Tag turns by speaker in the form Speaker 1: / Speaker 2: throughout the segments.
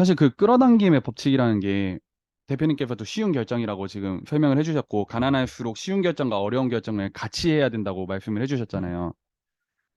Speaker 1: 사실 그 끌어당김의 법칙이라는 게 대표님께서도 쉬운 결정이라고 지금 설명을 해주셨고, 가난할수록 쉬운 결정과 어려운 결정을 같이 해야 된다고 말씀을 해주셨잖아요.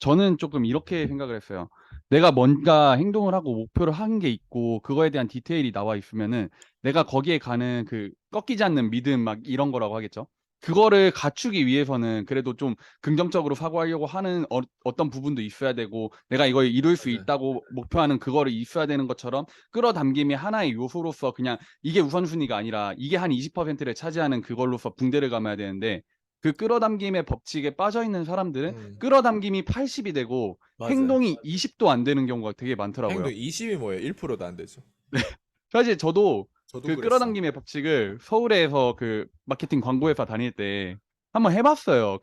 Speaker 1: 저는 조금 이렇게 생각을 했어요. 내가 뭔가 행동을 하고 목표를 한 게 있고, 그거에 대한 디테일이 나와 있으면은 내가 거기에 가는 그 꺾이지 않는 믿음 막 이런 거라고 하겠죠. 그거를 갖추기 위해서는 그래도 좀 긍정적으로 사고하려고 하는 어떤 부분도 있어야 되고, 내가 이걸 이룰 수
Speaker 2: 맞아요.
Speaker 1: 있다고 목표하는 그거를 있어야 되는 것처럼, 끌어당김이 하나의 요소로서 그냥 이게 우선순위가 아니라 이게 한 20%를 차지하는 그걸로서 붕대를 감아야 되는데, 그 끌어당김의 법칙에 빠져 있는 사람들은
Speaker 2: 음.
Speaker 1: 끌어당김이 80이 되고
Speaker 2: 맞아요.
Speaker 1: 행동이 20도 안 되는 경우가 되게 많더라고요.
Speaker 2: 행동 20이 뭐예요? 1%도 안 되죠.
Speaker 1: 사실 저도
Speaker 2: 저도
Speaker 1: 그
Speaker 2: 그랬어요.
Speaker 1: 끌어당김의 법칙을 서울에서 그 마케팅 광고회사 다닐 때 한번 해봤어요.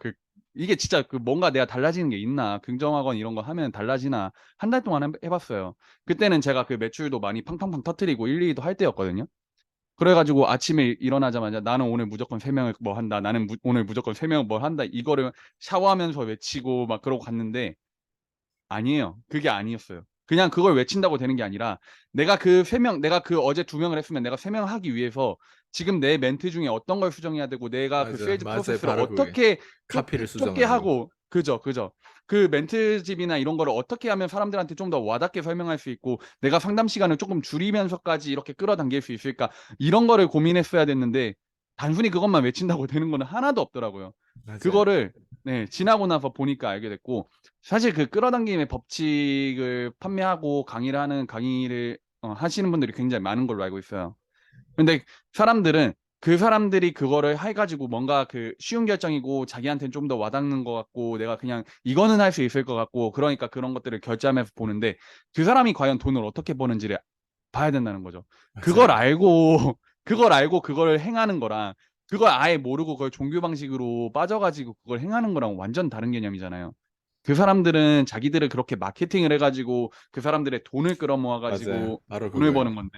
Speaker 1: 이게 진짜 그 뭔가 내가 달라지는 게 있나, 긍정학원 이런 거 하면 달라지나, 한 달 동안 해봤어요. 그때는 제가 그 매출도 많이 팡팡팡 터트리고 1, 2위도 할 때였거든요. 그래가지고 아침에 일어나자마자 나는 오늘 무조건 3명을 뭐 한다. 나는 오늘 무조건 3명을 뭘 한다. 이거를 샤워하면서 외치고 막 그러고 갔는데, 아니에요. 그게 아니었어요. 그냥 그걸 외친다고 되는 게 아니라, 내가 그 어제 2명을 했으면 내가 3명 하기 위해서 지금 내 멘트 중에 어떤 걸 수정해야 되고, 내가 그
Speaker 2: 맞아요.
Speaker 1: 세일즈
Speaker 2: 맞아요.
Speaker 1: 프로세스를
Speaker 2: 바로 그게.
Speaker 1: 어떻게
Speaker 2: 카피를
Speaker 1: 좁게
Speaker 2: 수정하는 거.
Speaker 1: 하고, 그죠, 그죠. 그 멘트집이나 이런 거를 어떻게 하면 사람들한테 좀 더 와닿게 설명할 수 있고, 내가 상담 시간을 조금 줄이면서까지 이렇게 끌어당길 수 있을까, 이런 거를 고민했어야 됐는데, 단순히 그것만 외친다고 되는 거는 하나도 없더라고요.
Speaker 2: 맞아요.
Speaker 1: 그거를, 네, 지나고 나서 보니까 알게 됐고, 사실 그 끌어당김의 법칙을 판매하고 강의를 하시는 분들이 굉장히 많은 걸로 알고 있어요. 근데 사람들은 그 사람들이 그거를 해 가지고 뭔가 그 쉬운 결정이고 자기한테는 좀 더 와닿는 것 같고, 내가 그냥 이거는 할 수 있을 것 같고, 그러니까 그런 것들을 결제하면서 보는데, 그 사람이 과연 돈을 어떻게 버는지를 봐야 된다는 거죠. 그걸
Speaker 2: 맞아요.
Speaker 1: 알고 그걸 행하는 거랑, 그걸 아예 모르고 그걸 종교 방식으로 빠져 가지고 그걸 행하는 거랑 완전 다른 개념이잖아요. 그 사람들은 자기들을 그렇게 마케팅을 해 가지고 그 사람들의 돈을 끌어모아
Speaker 2: 맞아요.
Speaker 1: 가지고
Speaker 2: 바로
Speaker 1: 돈을
Speaker 2: 그거예요.
Speaker 1: 버는 건데,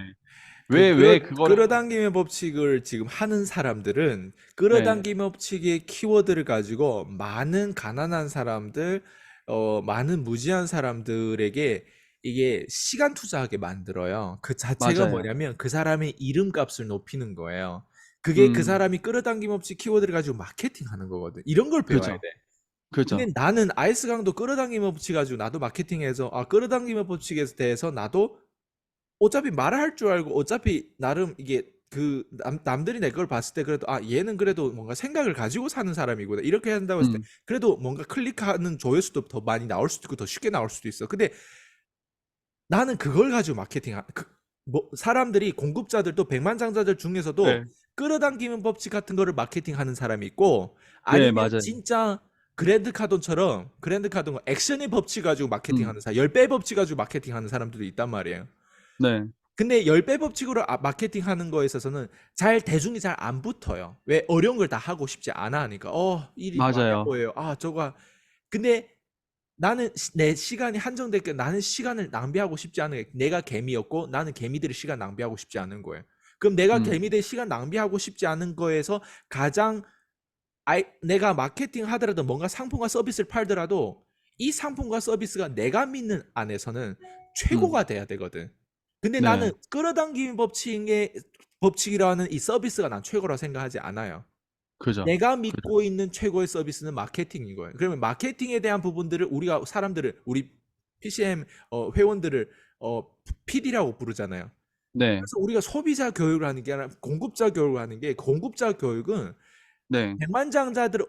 Speaker 2: 그
Speaker 1: 왜 그거를
Speaker 2: 끌어당김의 법칙을 지금 하는 사람들은
Speaker 1: 네.
Speaker 2: 끌어당김 법칙의 키워드를 가지고 많은 가난한 사람들, 많은 무지한 사람들에게 이게 시간 투자하게 만들어요. 그 자체가
Speaker 1: 맞아요.
Speaker 2: 뭐냐면 그 사람의 이름값을 높이는 거예요. 그게 그
Speaker 1: 음.
Speaker 2: 사람이 끌어당김 법칙 키워드를 가지고 마케팅하는 거거든. 이런 걸 배워야 돼.
Speaker 1: 그죠.
Speaker 2: 근데
Speaker 1: 그죠.
Speaker 2: 나는 아이스 강도 끌어당김 법칙 가지고 나도 마케팅해서 끌어당김 법칙에 대해서 나도 어차피 말할 줄 알고 어차피 나름 이게 그 남들이 내 걸 봤을 때 그래도 얘는 그래도 뭔가 생각을 가지고 사는 사람이구나 이렇게 한다고 했을 때
Speaker 1: 음.
Speaker 2: 그래도 뭔가 클릭하는 조회수도 더 많이 나올 수도 있고 더 쉽게 나올 수도 있어. 근데 나는 그걸 가지고 뭐 사람들이 공급자들도 백만장자들 중에서도
Speaker 1: 네.
Speaker 2: 끌어당기는 법칙 같은 거를 마케팅하는 사람이 있고
Speaker 1: 네,
Speaker 2: 아니면
Speaker 1: 맞아요.
Speaker 2: 진짜 그랜드 카돈 액션의 법칙 가지고
Speaker 1: 음.
Speaker 2: 마케팅하는 사람, 10배 법칙 가지고 마케팅하는 사람들도 있단 말이에요.
Speaker 1: 네.
Speaker 2: 근데 10배 법칙으로 마케팅하는 거에 있어서는 대중이 잘 안 붙어요. 왜? 어려운 걸 다 하고 싶지 않아 하니까. 일이 망해
Speaker 1: 맞아요.
Speaker 2: 보여요. 근데 나는 내 시간이 한정됐기 나는 시간을 낭비하고 싶지 않은 거예요. 내가 개미였고 나는 개미들의 시간 낭비하고 싶지 않은 거예요. 그럼 내가
Speaker 1: 음.
Speaker 2: 개미들의 시간 낭비하고 싶지 않은 거에서 가장 내가 마케팅 하더라도 뭔가 상품과 서비스를 팔더라도 이 상품과 서비스가 내가 믿는 안에서는
Speaker 1: 음.
Speaker 2: 최고가 돼야 되거든. 근데 나는
Speaker 1: 네.
Speaker 2: 끌어당김 법칙이라는 이 서비스가 난 최고라고 생각하지 않아요.
Speaker 1: 그죠.
Speaker 2: 내가
Speaker 1: 그죠.
Speaker 2: 믿고 있는 최고의 서비스는 마케팅인 거예요. 그러면 마케팅에 대한 부분들을 우리 PCM 회원들을 PD라고 부르잖아요.
Speaker 1: 네.
Speaker 2: 그래서 우리가 소비자 교육을 하는 게 아니라 공급자 교육을 하는 게 공급자 교육은
Speaker 1: 네.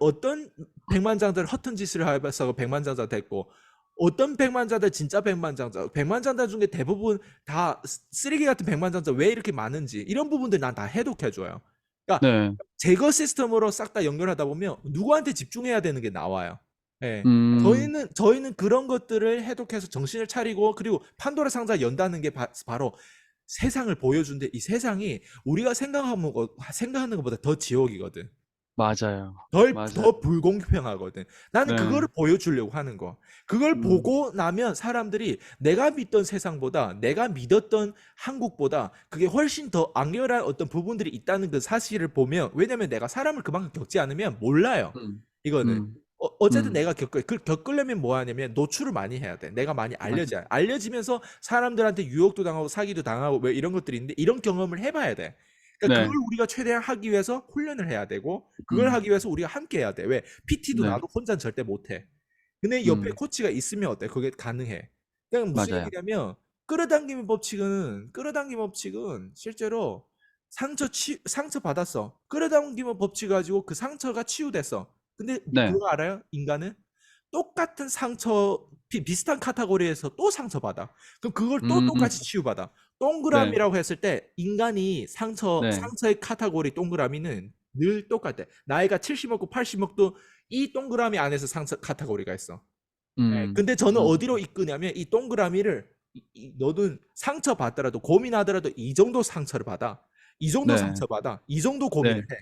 Speaker 2: 어떤 백만장자들 허튼 짓을 해서 백만장자 됐고 어떤 백만장자 진짜 백만장자 중에 대부분 다 쓰레기 같은 백만장자 왜 이렇게 많은지 이런 부분들 난 다 해독해 줘요. 그러니까
Speaker 1: 네.
Speaker 2: 제거 시스템으로 싹 다 연결하다 보면 누구한테 집중해야 되는 게 나와요. 예.
Speaker 1: 음.
Speaker 2: 저희는 그런 것들을 해독해서 정신을 차리고 그리고 판도라 상자 연다는 게 바로 세상을 보여준데 이 세상이 우리가 생각하는 것보다 더 지옥이거든.
Speaker 1: 맞아요. 맞아요.
Speaker 2: 더 불공평하거든. 나는
Speaker 1: 네.
Speaker 2: 그거를 보여주려고 하는 거. 그걸
Speaker 1: 음.
Speaker 2: 보고 나면 사람들이 내가 믿던 세상보다, 내가 믿었던 한국보다 그게 훨씬 더 악랄한 어떤 부분들이 있다는 그 사실을 보면, 왜냐면 내가 사람을 그만큼 겪지 않으면 몰라요.
Speaker 1: 음.
Speaker 2: 이거는.
Speaker 1: 음.
Speaker 2: 어쨌든
Speaker 1: 음.
Speaker 2: 내가 겪으려면 뭐 하냐면 노출을 많이 해야 돼. 내가 많이
Speaker 1: 맞아.
Speaker 2: 알려지면서 사람들한테 유혹도 당하고 사기도 당하고 뭐 이런 것들이 있는데 이런 경험을 해봐야 돼. 그러니까 그걸
Speaker 1: 네.
Speaker 2: 우리가 최대한 하기 위해서 훈련을 해야 되고 그걸
Speaker 1: 음.
Speaker 2: 하기 위해서 우리가 함께 해야 돼. 왜? PT도
Speaker 1: 네.
Speaker 2: 나도 혼자는 절대 못해. 근데 옆에
Speaker 1: 음.
Speaker 2: 코치가 있으면 어때? 그게 가능해. 그냥 무슨
Speaker 1: 맞아요.
Speaker 2: 얘기냐면 끌어당김의 법칙은 실제로 상처 받았어. 끌어당김의 법칙 가지고 그 상처가 치유됐어. 근데
Speaker 1: 네.
Speaker 2: 그거 알아요? 인간은 똑같은 상처 비슷한 카테고리에서 또 상처받아. 그럼 그걸 또
Speaker 1: 음.
Speaker 2: 똑같이 치유받아.
Speaker 1: 네.
Speaker 2: 동그라미라고 했을 때 인간이
Speaker 1: 네.
Speaker 2: 상처의 카테고리 동그라미는 늘 똑같아. 나이가 70먹고 80먹도 이 동그라미 안에서 상처 카테고리가 있어. 예,
Speaker 1: 음.
Speaker 2: 근데 저는
Speaker 1: 음.
Speaker 2: 어디로 이끄냐면 이 동그라미를 너는 상처 받더라도 고민하더라도 이 정도 상처를 받아. 이 정도
Speaker 1: 네.
Speaker 2: 상처받아. 이 정도 고민을
Speaker 1: 네.
Speaker 2: 해.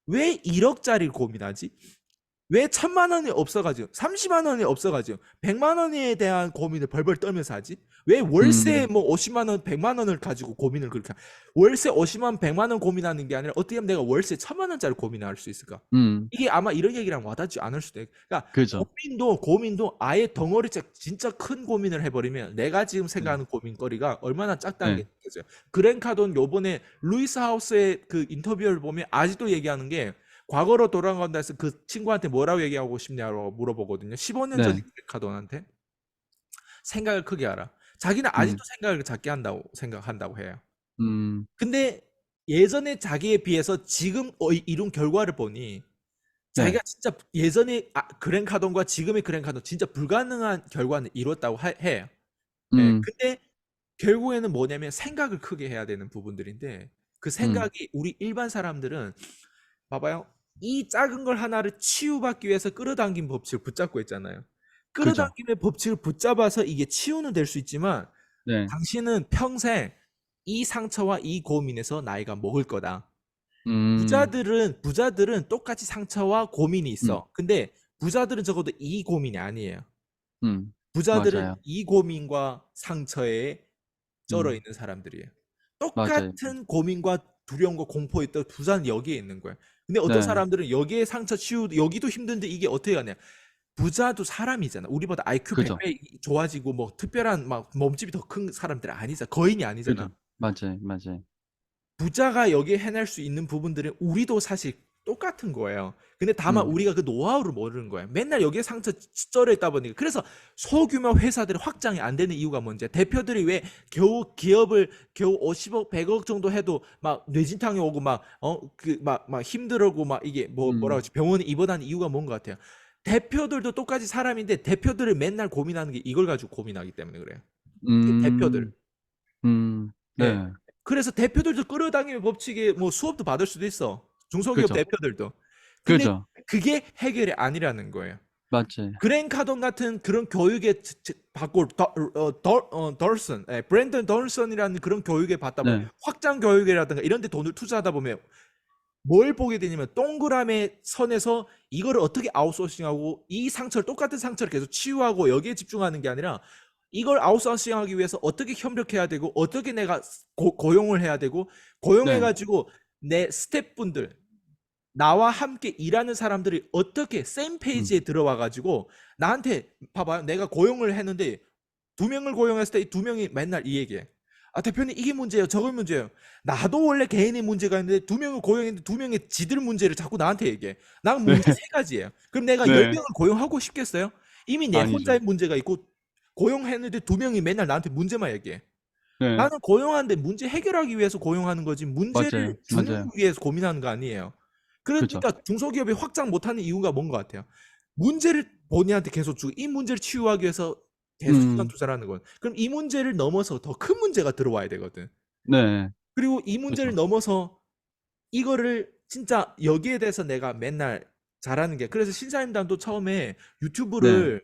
Speaker 2: 왜 1억짜리를 고민하지? 왜 1,000만 원이 없어가지고 30만 원이 없어가지고 100만 원에 대한 고민을 벌벌 떨면서 하지? 왜 월세
Speaker 1: 음.
Speaker 2: 뭐 50만 원, 100만 원을 가지고 고민을 그렇게 월세 50만 원, 100만 원 고민하는 게 아니라 어떻게 하면 내가 월세 1,000만 원짜리 고민을 할 수 있을까?
Speaker 1: 음.
Speaker 2: 이게 아마 이런 얘기랑 와닿지 않을 수도 있고 그러니까
Speaker 1: 그죠.
Speaker 2: 고민도 아예 덩어리째 진짜 큰 고민을 해버리면 내가 지금
Speaker 1: 네.
Speaker 2: 생각하는 고민거리가 얼마나 작다는 게
Speaker 1: 네.
Speaker 2: 느껴져요. 그랜카돈 요번에 루이스 하우스의 그 인터뷰를 보면 아직도 얘기하는 게 과거로 돌아간다 해서 그 친구한테 뭐라고 얘기하고 싶냐고 물어보거든요. 15년 전인
Speaker 1: 네.
Speaker 2: 그랜카돈한테 생각을 크게 하라. 자기는
Speaker 1: 음.
Speaker 2: 아직도 생각을 작게 한다고 생각한다고 해요.
Speaker 1: 음.
Speaker 2: 근데 예전에 자기에 비해서 지금 이룬 결과를 보니
Speaker 1: 네.
Speaker 2: 자기가 진짜 예전에 그랜카돈과 지금의 그랜카돈 진짜 불가능한 결과는 이뤘다고 해요. 예.
Speaker 1: 음.
Speaker 2: 근데 결국에는 뭐냐면 생각을 크게 해야 되는 부분들인데 그
Speaker 1: 음.
Speaker 2: 생각이 우리 일반 사람들은 봐봐요. 이 작은 걸 하나를 치유받기 위해서 끌어당긴 법칙을 붙잡고 있잖아요.
Speaker 1: 그죠.
Speaker 2: 끌어당김의 법칙을 붙잡아서 이게 치유는 될 수 있지만
Speaker 1: 네.
Speaker 2: 당신은 평생 이 상처와 이 고민에서 나이가 먹을 거다.
Speaker 1: 음.
Speaker 2: 부자들은 똑같이 상처와 고민이
Speaker 1: 음.
Speaker 2: 있어. 근데 부자들은 적어도 이 고민이 아니에요.
Speaker 1: 음.
Speaker 2: 부자들은
Speaker 1: 맞아요.
Speaker 2: 이 고민과 상처에 쩔어
Speaker 1: 음.
Speaker 2: 있는 사람들이에요.
Speaker 1: 맞아요.
Speaker 2: 똑같은 고민과 두려움과 공포에 있던 부자는 여기에 있는 거예요. 근데 어떤
Speaker 1: 네.
Speaker 2: 사람들은 여기에 상처 치유 여기도 힘든데 이게 어떻게 가냐? 부자도 사람이잖아. 우리보다 IQ
Speaker 1: 그죠.
Speaker 2: 100배 좋아지고 뭐 특별한 막 몸집이 더 큰 사람들 아니잖아. 거인이 아니잖아.
Speaker 1: 그죠. 맞아요. 맞아요.
Speaker 2: 부자가 여기에 해낼 수 있는 부분들은 우리도 사실 똑같은 거예요. 근데 다만
Speaker 1: 음.
Speaker 2: 우리가 그 노하우를 모르는 거예요. 맨날 여기에 상처 쩔어 있다 보니까. 그래서 소규모 회사들이 확장이 안 되는 이유가 뭔지. 대표들이 왜 겨우 기업을 겨우 50억, 100억 정도 해도 막 뇌진탕이 오고 막 힘들고 막 이게 뭐라
Speaker 1: 음.
Speaker 2: 그러지? 병원에 입원하는 이유가 뭔 것 같아요. 대표들도 똑같이 사람인데 대표들을 맨날 고민하는 게 이걸 가지고 고민하기 때문에 그래요. 대표들.
Speaker 1: 음. 음.
Speaker 2: 예.
Speaker 1: 네.
Speaker 2: 그래서 대표들도 끌어당김의 법칙에 뭐 수업도 받을 수도 있어. 중소기업
Speaker 1: 그죠.
Speaker 2: 대표들도. 근데
Speaker 1: 그죠.
Speaker 2: 그게 해결이 아니라는 거예요.
Speaker 1: 맞지.
Speaker 2: 그랜카돈 같은 그런 교육에 받고 덜슨, 브랜든 덜슨이라는 그런 교육에 받다 보면
Speaker 1: 네.
Speaker 2: 확장 교육이라든가 이런 데 돈을 투자하다 보면 뭘 보게 되냐면 동그라미 선에서 이거를 어떻게 아웃소싱하고 이 상처를 똑같은 상처를 계속 치유하고 여기에 집중하는 게 아니라 이걸 아웃소싱하기 위해서 어떻게 협력해야 되고 어떻게 내가 고용을 해야 되고 고용해
Speaker 1: 네.
Speaker 2: 가지고 내 스태프분들 나와 함께 일하는 사람들이 어떻게 세임
Speaker 1: 음.
Speaker 2: 페이지에 들어와 가지고 나한테 봐봐요. 내가 고용을 했는데 두 명을 고용했을 때 이 두 명이 맨날 이 얘기해. 아 대표님 이게 문제예요. 저거 문제예요. 나도 원래 개인의 문제가 있는데 두 명을 고용했는데 두 명의 지들 문제를 자꾸 나한테 얘기해. 난
Speaker 1: 네.
Speaker 2: 문제 세 가지예요. 그럼 내가 열
Speaker 1: 네.
Speaker 2: 명을 고용하고 싶겠어요? 이미 내
Speaker 1: 아니죠.
Speaker 2: 혼자의 문제가 있고 고용했는데 두 명이 맨날 나한테 문제만 얘기해.
Speaker 1: 네.
Speaker 2: 나는 고용하는데 문제 해결하기 위해서 고용하는 거지 문제를
Speaker 1: 맞아요.
Speaker 2: 주는
Speaker 1: 맞아요.
Speaker 2: 위해서 고민하는 거 아니에요.
Speaker 1: 그죠.
Speaker 2: 그러니까 중소기업이 확장 못하는 이유가 뭔 것 같아요. 문제를 본인한테 계속 주고 이 문제를 치유하기 위해서 계속 시간
Speaker 1: 음.
Speaker 2: 투자를 하는 거예요. 그럼 이 문제를 넘어서 더 큰 문제가 들어와야 되거든.
Speaker 1: 네.
Speaker 2: 그리고 이 문제를
Speaker 1: 그죠.
Speaker 2: 넘어서 이거를 진짜 여기에 대해서 내가 맨날 잘하는 게 그래서 신사임당도 처음에
Speaker 1: 네.
Speaker 2: 유튜브를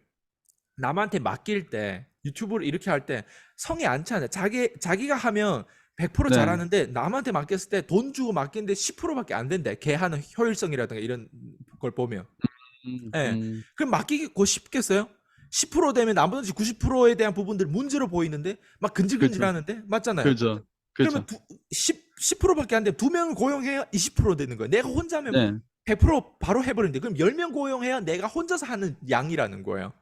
Speaker 2: 남한테 맡길 때 유튜브를 이렇게 할 때 성에 안 차네. 자기가 하면 100%
Speaker 1: 네.
Speaker 2: 잘하는데 남한테 맡겼을 때 돈 주고 맡기는데 10%밖에 안 된대. 걔 하는 효율성이라든가 이런 걸 보면.
Speaker 1: 음.
Speaker 2: 예.
Speaker 1: 음.
Speaker 2: 그럼 맡기고 싶겠어요? 10% 되면 나머지 90%에 대한 부분들 문제로 보이는데 막
Speaker 1: 그죠.
Speaker 2: 근질근질하는데 맞잖아요.
Speaker 1: 그죠.
Speaker 2: 그러면
Speaker 1: 그죠.
Speaker 2: 10%밖에 안 되면 두 명을 고용해야 20% 되는 거예요. 내가 혼자면
Speaker 1: 네.
Speaker 2: 100% 바로 해버리는데 그럼 10명 고용해야 내가 혼자서 하는 양이라는 거예요.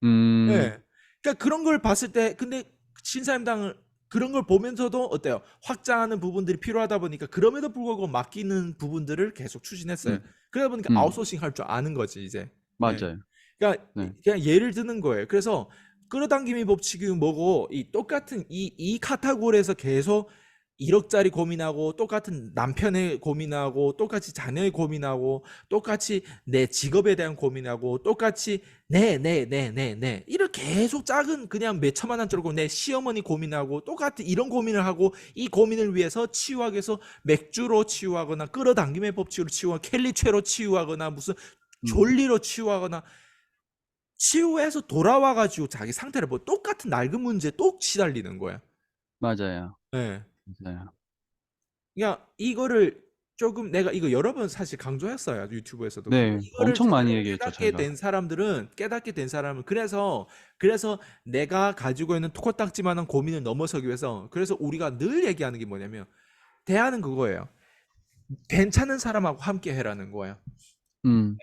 Speaker 1: 음,
Speaker 2: 예. 그러니까 그런 걸 봤을 때 근데 신사임당을 그런 걸 보면서도 어때요? 확장하는 부분들이 필요하다 보니까 그럼에도 불구하고 맡기는 부분들을 계속 추진했어요.
Speaker 1: 음,
Speaker 2: 그러다 보니까
Speaker 1: 음,
Speaker 2: 아웃소싱 할 줄 아는 거지 이제. 예.
Speaker 1: 맞아요.
Speaker 2: 그러니까
Speaker 1: 네,
Speaker 2: 그냥 예를 드는 거예요. 그래서 끌어당김의 법칙이 뭐고 이 똑같은 이 카테고리에서 계속 1억짜리 고민하고 똑같은 남편의 고민하고 똑같이 자녀의 고민하고 똑같이 내 직업에 대한 고민하고 똑같이 내 이렇게 계속 작은 그냥 몇 천만 원짜리 내 시어머니 고민하고 똑같은 이런 고민을 하고 이 고민을 위해서 치유하기 위해서 맥주로 치유하거나 끌어당김의 법칙으로 치유하거나 켈리체로 치유하거나 무슨
Speaker 1: 음,
Speaker 2: 졸리로 치유하거나 치유해서 돌아와가지고 자기 상태를 뭐 똑같은 낡은 문제에 또 시달리는 거야.
Speaker 1: 맞아요.
Speaker 2: 예.
Speaker 1: 맞아요.
Speaker 2: 그러니까 이거를 조금 내가 이거 여러 번 사실 강조했어요 유튜브에서도. 근데
Speaker 1: 네,
Speaker 2: 이거를
Speaker 1: 엄청 많이
Speaker 2: 제대로
Speaker 1: 얘기했죠,
Speaker 2: 깨닫게
Speaker 1: 저희가.
Speaker 2: 된 사람들은 그래서 내가 가지고 있는 코딱지만한 고민을 넘어서기 위해서 그래서 우리가 늘 얘기하는 게 뭐냐면 대안은 그거예요. 괜찮은 사람하고 함께 해라는 거예요.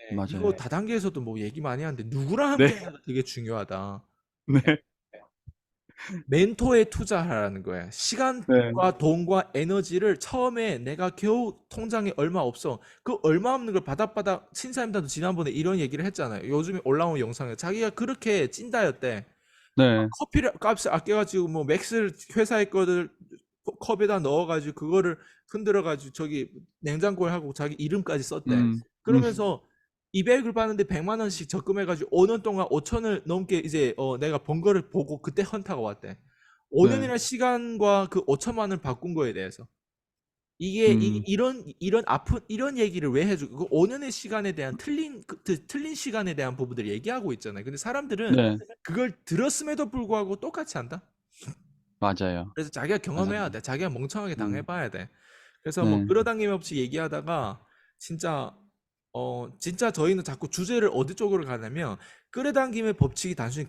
Speaker 2: 예, 이거
Speaker 1: 맞아요.
Speaker 2: 다단계에서도 뭐 얘기 많이 하는데 누구랑
Speaker 1: 네,
Speaker 2: 함께 하는 게 되게 중요하다. 예.
Speaker 1: 네,
Speaker 2: 멘토에 투자하라는 거야.
Speaker 1: 네,
Speaker 2: 시간과 돈과 에너지를 처음에 내가 겨우 통장에 얼마 없어. 그 얼마 없는 걸 바닥바닥 신사임당도 지난번에 이런 얘기를 했잖아요. 요즘에 올라온 영상에 자기가 그렇게 찐다였대.
Speaker 1: 네,
Speaker 2: 커피를 값을 아껴가지고 뭐 맥스를 회사에 거를 컵에다 넣어가지고 그거를 흔들어가지고 저기 냉장고에 하고 자기 이름까지 썼대.
Speaker 1: 음, 음,
Speaker 2: 그러면서 200을 받는데 100만 원씩 적금해가지고 5년 동안 5천을 넘게 이제 내가 번 거를 보고 그때 현타가 왔대.
Speaker 1: 네,
Speaker 2: 5년이나 시간과 그 5천만 원을 바꾼 거에 대해서. 이게
Speaker 1: 음,
Speaker 2: 이런 아픈 이런 얘기를 왜 해주고 그 5년의 시간에 대한 틀린 시간에 대한 부분들을 얘기하고 있잖아요. 근데 사람들은
Speaker 1: 네,
Speaker 2: 그걸 들었음에도 불구하고 똑같이 한다.
Speaker 1: 맞아요.
Speaker 2: 그래서 자기가
Speaker 1: 맞아요.
Speaker 2: 경험해야 돼. 자기가 멍청하게
Speaker 1: 음,
Speaker 2: 당해봐야 돼. 그래서 뭐
Speaker 1: 네,
Speaker 2: 끌어당김 없이 얘기하다가 진짜 진짜 저희는 자꾸 주제를 어디 쪽으로 가냐면 끌어당김의 법칙이 단순히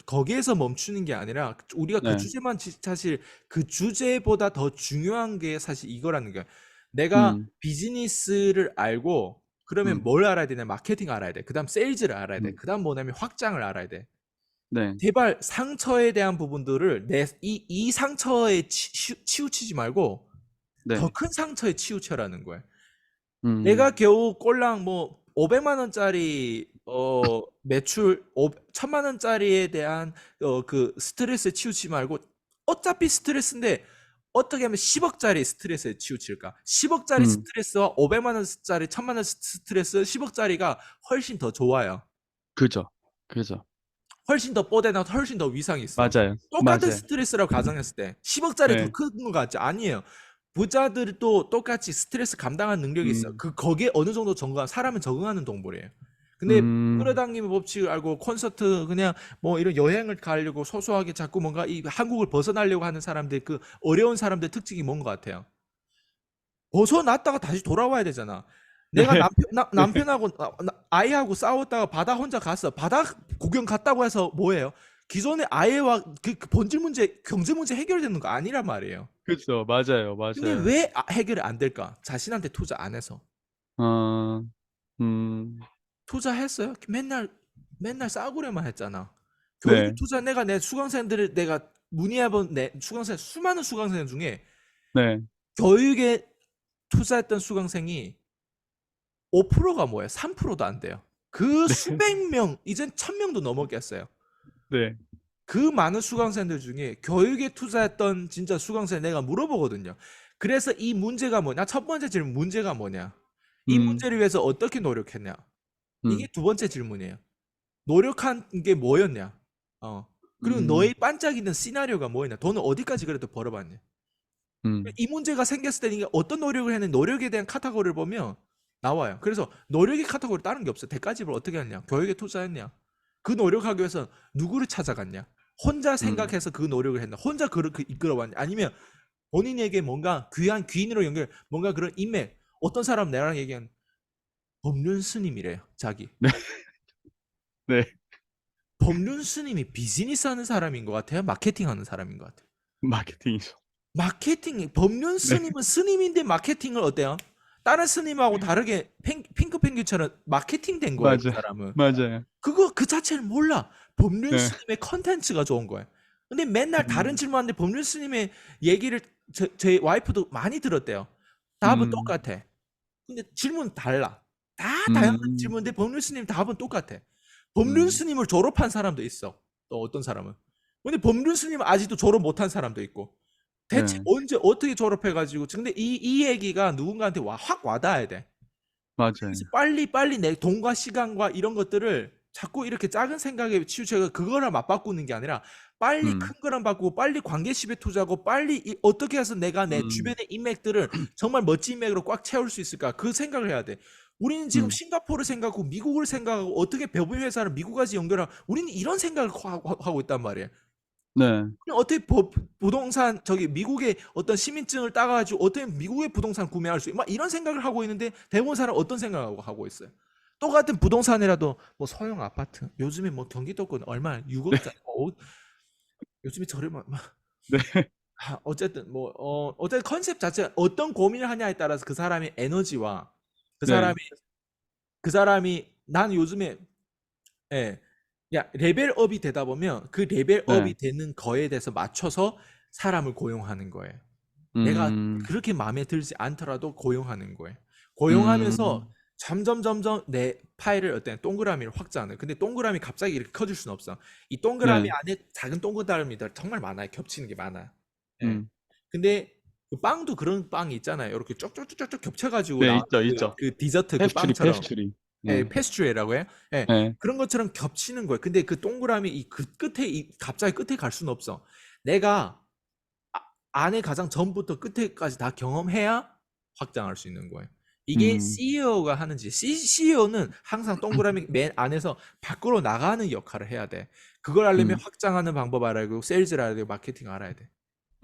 Speaker 2: 거기에서 멈추는 게 아니라 우리가 그
Speaker 1: 네,
Speaker 2: 주제만 사실 그 주제보다 더 중요한 게 사실 이거라는 거야. 내가
Speaker 1: 음,
Speaker 2: 비즈니스를 알고 그러면
Speaker 1: 음,
Speaker 2: 뭘 알아야 되냐? 마케팅 알아야 돼. 그다음 세일즈를 알아야 돼.
Speaker 1: 음,
Speaker 2: 그다음 뭐냐면 확장을 알아야 돼.
Speaker 1: 네,
Speaker 2: 제발 상처에 대한 부분들을 이 상처에 치우치지 말고 더
Speaker 1: 네,
Speaker 2: 큰 상처에 치우쳐라는 거야.
Speaker 1: 음,
Speaker 2: 내가 겨우 꼴랑 뭐 500만 원짜리 매출 1000만 원짜리에 대한 그 스트레스에 치우치지 말고 어차피 스트레스인데 어떻게 하면 10억짜리 스트레스에 치우칠까? 10억짜리
Speaker 1: 음,
Speaker 2: 스트레스와 500만 원짜리 1000만 원 스트레스 10억짜리가 훨씬 더 좋아요.
Speaker 1: 그죠, 그죠.
Speaker 2: 훨씬 더 뽀대나 훨씬 더 위상이 있어.
Speaker 1: 맞아요,
Speaker 2: 똑같은
Speaker 1: 맞아요.
Speaker 2: 스트레스라고 가정했을 때 10억짜리 더
Speaker 1: 네,
Speaker 2: 큰 거 같지? 아니에요. 부자들도 똑같이 스트레스 감당하는 능력이 있어.
Speaker 1: 음,
Speaker 2: 거기에 어느 정도 사람은 적응하는 동물이에요. 근데
Speaker 1: 음,
Speaker 2: 끌어당김의 법칙을 알고 콘서트 그냥 뭐 이런 여행을 가려고 소소하게 자꾸 뭔가 이 한국을 벗어나려고 하는 사람들 그 어려운 사람들 특징이 뭔 것 같아요. 벗어났다가 다시 돌아와야 되잖아.
Speaker 1: 네,
Speaker 2: 내가
Speaker 1: 네,
Speaker 2: 남편하고 아이하고 싸웠다가 바다 혼자 갔어. 바다 구경 갔다고 해서 뭐예요? 기존의 아이와 그 본질 문제, 경제 문제 해결되는 거 아니란 말이에요.
Speaker 1: 그죠, 맞아요,
Speaker 2: 근데
Speaker 1: 맞아요.
Speaker 2: 왜 해결이 안 될까? 자신한테 투자 안 해서.
Speaker 1: 어, 음,
Speaker 2: 투자했어요? 맨날 싸구려만 했잖아. 교육에
Speaker 1: 네,
Speaker 2: 투자 내 수강생들을 내가 문의해본 내 수강생 수많은 수강생 중에
Speaker 1: 네,
Speaker 2: 교육에 투자했던 수강생이 5%가 뭐예요? 3%도 안 돼요. 그
Speaker 1: 네,
Speaker 2: 수백 명, 이젠 1000명도 넘었겠어요.
Speaker 1: 네,
Speaker 2: 그 많은 수강생들 중에 교육에 투자했던 진짜 수강생 내가 물어보거든요. 그래서 이 문제가 뭐냐? 첫 번째 질문 문제가 뭐냐? 이
Speaker 1: 음,
Speaker 2: 문제를 위해서 어떻게 노력했냐? 이게
Speaker 1: 음,
Speaker 2: 두 번째 질문이에요. 노력한 게 뭐였냐? 그리고
Speaker 1: 음,
Speaker 2: 너의 반짝이는 시나리오가 뭐였냐? 돈을 어디까지 그래도 벌어봤냐?
Speaker 1: 음,
Speaker 2: 이 문제가 생겼을 때 이게 어떤 노력을 했는지 노력에 대한 카테고리를 보면 나와요. 그래서 노력의 카테고리 다른 게 없어요. 대가집을 어떻게 했냐? 교육에 투자했냐? 그 노력하기 위해서 누구를 찾아갔냐? 혼자
Speaker 1: 음,
Speaker 2: 생각해서 그 노력을 했나? 혼자 그렇게 이끌어왔냐? 아니면 본인에게 뭔가 귀한 귀인으로 뭔가 그런 인맥. 어떤 사람 내랑 얘기한 법륜 스님이래요. 자기.
Speaker 1: 네, 네,
Speaker 2: 법륜 스님이 비즈니스 하는 사람인 것 같아요? 마케팅 하는 사람인 것 같아요?
Speaker 1: 마케팅이죠.
Speaker 2: 법륜
Speaker 1: 네,
Speaker 2: 스님은 스님인데 마케팅을 어때요? 다른 스님하고 다르게 핑크 펭귄처럼 마케팅 된 거예요, 그
Speaker 1: 맞아.
Speaker 2: 사람은.
Speaker 1: 맞아요.
Speaker 2: 그거 그 자체를 몰라. 법륜
Speaker 1: 네.
Speaker 2: 스님의 컨텐츠가 좋은 거예요. 근데 맨날 다른
Speaker 1: 음.
Speaker 2: 질문하는데 법륜 스님의 얘기를 제 와이프도 많이 들었대요. 답은
Speaker 1: 음.
Speaker 2: 똑같아. 근데 질문은 달라. 다 다양한
Speaker 1: 음.
Speaker 2: 질문인데 법륜 스님 답은 똑같아. 법륜
Speaker 1: 음.
Speaker 2: 스님을 졸업한 사람도 있어. 또 어떤 사람은. 근데 법륜 스님은 아직도 졸업 못한 사람도 있고. 대체
Speaker 1: 네.
Speaker 2: 언제 어떻게 졸업해가지고 근데 이 얘기가 누군가한테 확 와닿아야 돼. 그래서
Speaker 1: 맞아요.
Speaker 2: 빨리 내 돈과 시간과 이런 것들을 자꾸 이렇게 작은 생각에 치우쳐서 그거랑 맞바꾸는 게 아니라 빨리
Speaker 1: 음.
Speaker 2: 큰 거랑 바꾸고 빨리 관계십에 투자하고 빨리 어떻게 해서 내가 내
Speaker 1: 음.
Speaker 2: 주변의 인맥들을 정말 멋진 인맥으로 꽉 채울 수 있을까 그 생각을 해야 돼. 우리는 지금
Speaker 1: 음.
Speaker 2: 싱가포르를 생각하고 미국을 생각하고 어떻게 배분 회사를 미국까지 연결하고 우리는 이런 생각을 하고 있단 말이에요.
Speaker 1: 네.
Speaker 2: 그냥 어떻게 부동산 저기 미국의 어떤 시민증을 따가지고 어떻게 미국의 부동산 구매할 수, 막 이런 생각을 하고 있는데 대부분 사람 어떤 생각을 하고 있어요? 똑같은 부동산이라도 뭐 소형 아파트 요즘에 뭐 경기도권 얼마
Speaker 1: 네.
Speaker 2: 6억짜리 요즘에 저렴한
Speaker 1: 네.
Speaker 2: 어쨌든 뭐 어쨌든 컨셉 자체 어떤 고민을 하냐에 따라서 그 사람의 에너지와 그
Speaker 1: 네.
Speaker 2: 사람이 그 사람이 난 요즘에 예. 야, 레벨업이 되다 보면 그
Speaker 1: 네.
Speaker 2: 레벨업이 되는 거에 대해서 맞춰서 사람을 고용하는 거예요. 내가
Speaker 1: 음.
Speaker 2: 그렇게 마음에 들지 않더라도 고용하는 거예요.
Speaker 1: 음.
Speaker 2: 고용하면서 점점 내 파일을 어떤 동그라미를 확장하는. 근데 동그라미 갑자기 이렇게 커질 수는 없어. 이 동그라미
Speaker 1: 네.
Speaker 2: 안에 작은 동그라미들 정말 많아요. 겹치는 게 많아요. 예.
Speaker 1: 음.
Speaker 2: 근데 그 빵도 그런 빵이 있잖아요. 이렇게 쪽쪽쪽쪽 겹쳐가지고
Speaker 1: 네,
Speaker 2: 나오는
Speaker 1: 있죠, 있죠.
Speaker 2: 그 디저트 그
Speaker 1: 페스츄리,
Speaker 2: 빵처럼.
Speaker 1: 페스츄리.
Speaker 2: 예,
Speaker 1: 네.
Speaker 2: 페스츄리라고 해요. 예,
Speaker 1: 네.
Speaker 2: 그런 것처럼 겹치는 거예요. 근데 그 동그라미 이 그 끝에 갑자기 끝에 갈 수는 없어. 내가 안에 가장 전부터 끝에까지 다 경험해야 확장할 수 있는 거예요. 이게
Speaker 1: 음.
Speaker 2: CEO가 하는지, CEO는 항상 동그라미 맨 안에서 밖으로 나가는 역할을 해야 돼. 그걸 하려면
Speaker 1: 음.
Speaker 2: 확장하는 방법 알아야 되고, 세일즈를 알아야 되고, 마케팅 알아야 돼.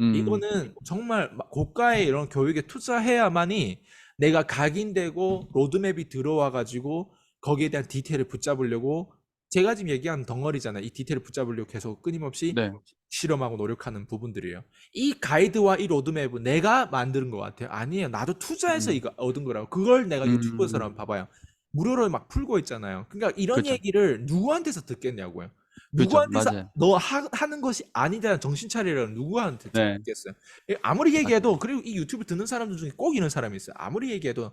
Speaker 1: 음.
Speaker 2: 이거는 정말 고가의 이런 교육에 투자해야만이 내가 각인되고 로드맵이 들어와 가지고 거기에 대한 디테일을 붙잡으려고 제가 지금 얘기한 덩어리잖아요. 이 디테일을 붙잡으려고 계속 끊임없이
Speaker 1: 네.
Speaker 2: 실험하고 노력하는 부분들이에요. 이 가이드와 이 로드맵은 내가 만드는 것 같아요. 아니에요. 나도 투자해서
Speaker 1: 음.
Speaker 2: 이거 얻은 거라고. 그걸 내가 유튜브에서
Speaker 1: 음.
Speaker 2: 봐봐요. 무료로 막 풀고 있잖아요. 그러니까 이런
Speaker 1: 그죠.
Speaker 2: 얘기를 누구한테서 듣겠냐고요.
Speaker 1: 그죠.
Speaker 2: 누구한테서
Speaker 1: 맞아요.
Speaker 2: 너 하는 것이 아니다는 정신 차리라는 누구한테
Speaker 1: 네.
Speaker 2: 듣겠어요. 아무리
Speaker 1: 맞아요.
Speaker 2: 얘기해도 그리고 이 유튜브 듣는 사람들 중에 꼭 이런 사람이 있어요. 아무리 얘기해도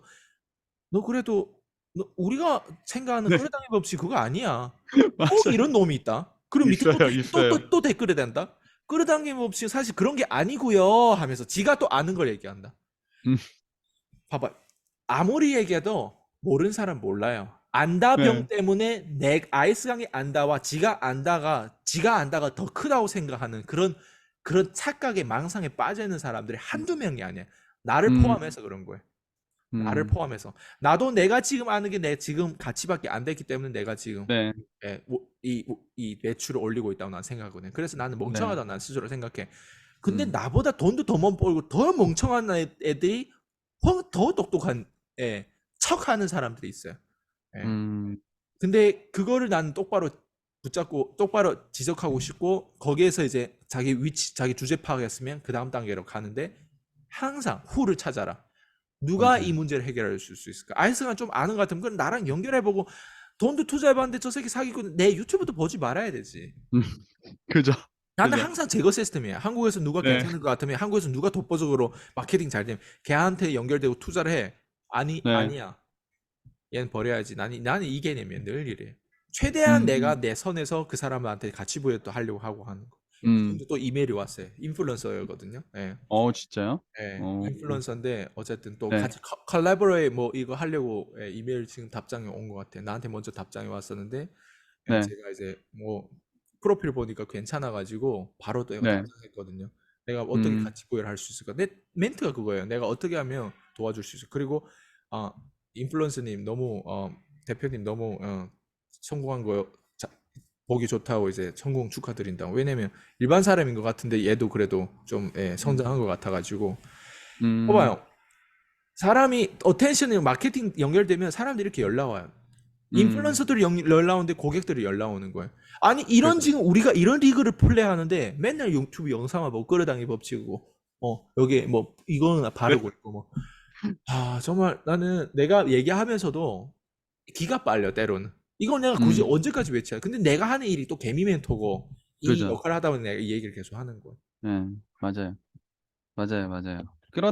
Speaker 2: 너 그래도 너 우리가 생각하는
Speaker 1: 네.
Speaker 2: 끌어당김 법칙 그거 아니야. 꼭
Speaker 1: 맞아요.
Speaker 2: 이런 놈이 있다. 그럼 밑에
Speaker 1: 있어요, 있어요.
Speaker 2: 또 댓글에 단다. 끌어당김 법칙 사실 그런 게 아니고요 하면서 지가 또 아는 걸 얘기한다.
Speaker 1: 음.
Speaker 2: 봐봐. 아무리 얘기해도 모르는 사람 몰라요. 안다 병
Speaker 1: 네.
Speaker 2: 때문에 내 아이스강이 안다와 지가 안다가 더 크다고 생각하는 그런 착각에 망상에 빠져 있는 사람들이 한두 명이 아니야. 나를
Speaker 1: 음.
Speaker 2: 포함해서 그런 거예요. 나를
Speaker 1: 음.
Speaker 2: 포함해서. 나도 내가 지금 아는 게 내 지금 가치밖에 안 됐기 때문에 내가 지금
Speaker 1: 네.
Speaker 2: 이 매출을 올리고 있다고 난 생각하거든. 그래서 나는
Speaker 1: 네.
Speaker 2: 멍청하다 난 스스로 생각해. 근데
Speaker 1: 음.
Speaker 2: 나보다 돈도 더 못 벌고 더 멍청한 애들이 더 똑똑한 척하는 사람들이 있어요. 예.
Speaker 1: 음.
Speaker 2: 근데 그거를 나는 똑바로 붙잡고 똑바로 지적하고 싶고 거기에서 이제 자기 위치, 자기 주제 파악했으면 그 다음 단계로 가는데 항상 who를 찾아라. 누가 이
Speaker 1: 맞아요.
Speaker 2: 문제를 해결할 수 있을까? 아이스가 좀 아는 것 같으면 그건 나랑 연결해보고 돈도 투자해봤는데 저 새끼 사기꾼 내 유튜브도 보지 말아야 되지.
Speaker 1: 음. 그죠.
Speaker 2: 나는
Speaker 1: 그죠.
Speaker 2: 항상 제거 시스템이야. 한국에서 누가
Speaker 1: 네.
Speaker 2: 괜찮을 것 같으면 한국에서 누가 독보적으로 마케팅 잘 되면 걔한테 연결되고 투자를 해.
Speaker 1: 네.
Speaker 2: 아니야. 얘는 버려야지. 나는 이 개념이야. 늘 이래. 최대한
Speaker 1: 음.
Speaker 2: 내가 내 선에서 그 사람한테 가치 부여 또 하려고 하고 하는 거.
Speaker 1: 음.
Speaker 2: 지금도 또 이메일이 왔어요. 인플루언서거든요. 예.
Speaker 1: 진짜요?
Speaker 2: 예.
Speaker 1: 어.
Speaker 2: 인플루언서인데 어쨌든 또
Speaker 1: 네.
Speaker 2: 같이 컬래버레이 뭐 이거 하려고 이메일 지금 답장이 온 것 같아. 나한테 먼저 답장이 왔었는데
Speaker 1: 네.
Speaker 2: 제가 이제 뭐 프로필 보니까 괜찮아 가지고 바로 또
Speaker 1: 네.
Speaker 2: 답장했거든요. 내가 어떻게
Speaker 1: 음.
Speaker 2: 가치 부여를 할 수 있을까? 내 멘트가 그거예요. 내가 어떻게 하면 도와줄 수 있을까? 그리고 아, 인플루언서님 너무 대표님 너무 성공한 거 보기 좋다고 이제 성공 축하드린다고. 왜냐면 일반 사람인 것 같은데 얘도 그래도 좀
Speaker 1: 음.
Speaker 2: 성장한 것 같아가지고.
Speaker 1: 음.
Speaker 2: 봐봐요. 사람이 어텐션이 마케팅 연결되면 사람들이 이렇게 연락 와요.
Speaker 1: 음.
Speaker 2: 인플루언서들이 연락 오는데 고객들이 연락 오는 거예요. 아니 이런
Speaker 1: 그죠.
Speaker 2: 지금 우리가 이런 리그를 플레이하는데 맨날 유튜브 영상만 보고 끌어당기 법칙이고 여기에 뭐 이거는
Speaker 1: 네.
Speaker 2: 바르고 있고 뭐 아 정말 나는 내가 얘기하면서도 기가 빨려 때로는. 이거 내가 굳이
Speaker 1: 음.
Speaker 2: 언제까지 외쳐야 근데 내가 하는 일이 또 개미 멘토고 이
Speaker 1: 그죠.
Speaker 2: 역할을 하다 보니 내가 이 얘기를 계속 하는 거야.
Speaker 1: 네. 맞아요. 맞아요, 맞아요.